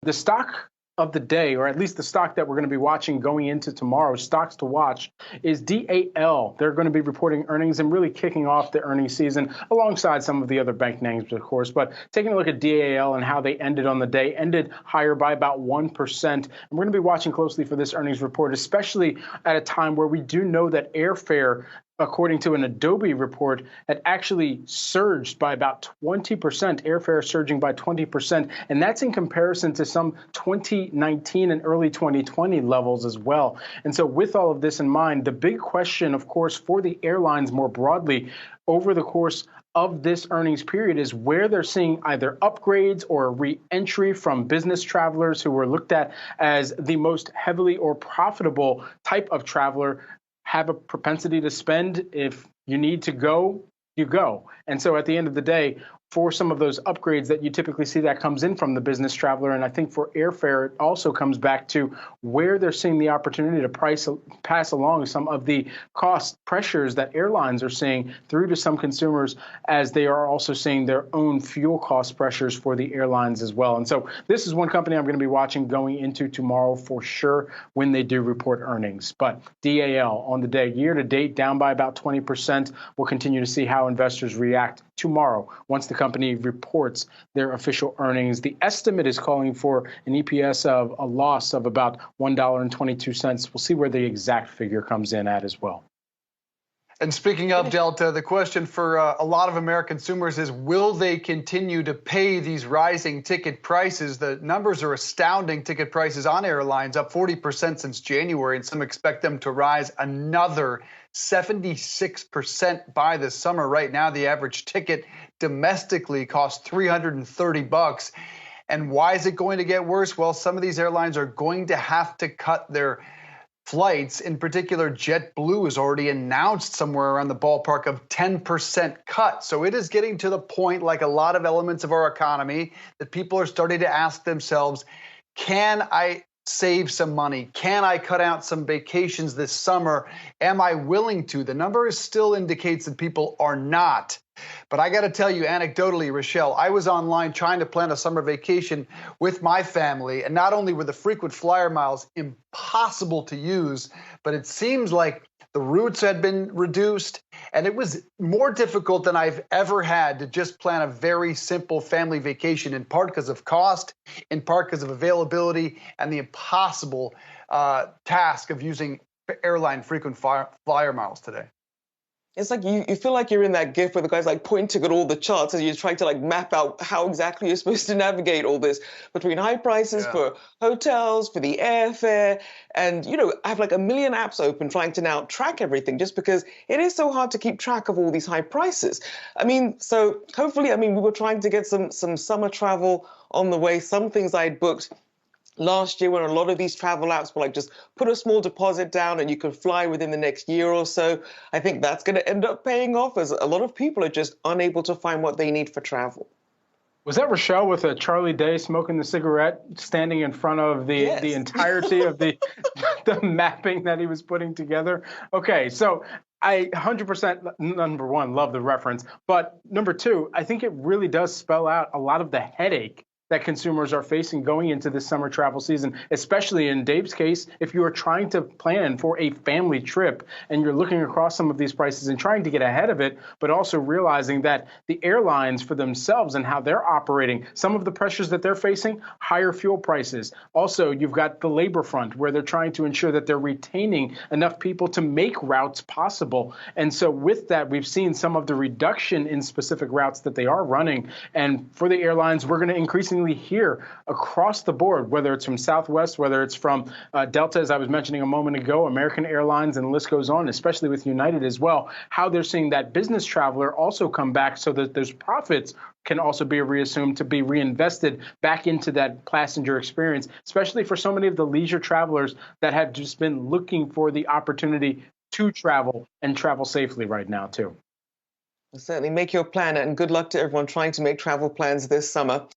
The stock of the day, or at least the stock that we're going to be watching going into tomorrow, stocks to watch, is DAL. They're going to be reporting earnings and really kicking off the earnings season alongside some of the other bank names, of course. But taking a look at DAL and how they ended on the day, ended higher by about 1%. And we're going to be watching closely for this earnings report, especially at a time where we do know that airfare, according to an Adobe report, had actually surged by about 20%, airfare surging by 20%. And that's in comparison to some 2019 and early 2020 levels as well. And so with all of this in mind, the big question, of course, for the airlines more broadly over the course of this earnings period is where they're seeing either upgrades or re-entry from business travelers who were looked at as the most heavily or profitable type of traveler, have a propensity to spend. If you need to go, you go. And so at the end of the day, for some of those upgrades that you typically see, that comes in from the business traveler. And I think for airfare, it also comes back to where they're seeing the opportunity to pass along some of the cost pressures that airlines are seeing through to some consumers, as they are also seeing their own fuel cost pressures for the airlines as well. And so this is one company I'm going to be watching going into tomorrow for sure when they do report earnings. But DAL on the day, year to date, down by about 20%. We'll continue to see how investors react tomorrow once the company reports their official earnings. The estimate is calling for an EPS of a loss of about $1.22. We'll see where the exact figure comes in at as well. And speaking of Delta, the question for a lot of American consumers is, will they continue to pay these rising ticket prices? The numbers are astounding. Ticket prices on airlines up 40% since January, and some expect them to rise another 76% by the summer. Right now, the average ticket domestically costs $330. And why is it going to get worse? Well, some of these airlines are going to have to cut their flights. In particular, JetBlue has already announced somewhere around the ballpark of 10% cut. So it is getting to the point, like a lot of elements of our economy, that people are starting to ask themselves, can I save some money? Can I cut out some vacations this summer? Am I willing to? The number still indicates that people are not. But I got to tell you, anecdotally, Rochelle, I was online trying to plan a summer vacation with my family, and not only were the frequent flyer miles impossible to use, but it seems like the routes had been reduced, and it was more difficult than I've ever had to just plan a very simple family vacation, in part because of cost, in part because of availability, and the impossible task of using airline frequent flyer miles today. It's like you feel like you're in that GIF where the guy's like pointing at all the charts as you're trying to like map out how exactly you're supposed to navigate all this between high prices for hotels, for the airfare, and, you know, I have like a million apps open trying to now track everything just because it is so hard to keep track of all these high prices. I mean, so hopefully, I mean, we were trying to get some summer travel on the way. Some things I'd booked last year when a lot of these travel apps were like, just put a small deposit down and you can fly within the next year or so. I think that's going to end up paying off, as a lot of people are just unable to find what they need for travel. Was that Rochelle with a Charlie Day smoking the cigarette, standing in front of the entirety of the mapping that he was putting together? Okay, so I 100%, number one, love the reference. But number two, I think it really does spell out a lot of the headache that consumers are facing going into this summer travel season, especially in Dave's case, if you are trying to plan for a family trip and you're looking across some of these prices and trying to get ahead of it, but also realizing that the airlines for themselves and how they're operating, some of the pressures that they're facing, higher fuel prices. Also, you've got the labor front where they're trying to ensure that they're retaining enough people to make routes possible. And so with that, we've seen some of the reduction in specific routes that they are running. And for the airlines, we're going to increasingly hear across the board, whether it's from Southwest, whether it's from Delta, as I was mentioning a moment ago, American Airlines, and the list goes on, especially with United as well, how they're seeing that business traveler also come back so that those profits can also be reassumed to be reinvested back into that passenger experience, especially for so many of the leisure travelers that have just been looking for the opportunity to travel and travel safely right now, too. Certainly make your plan, and good luck to everyone trying to make travel plans this summer.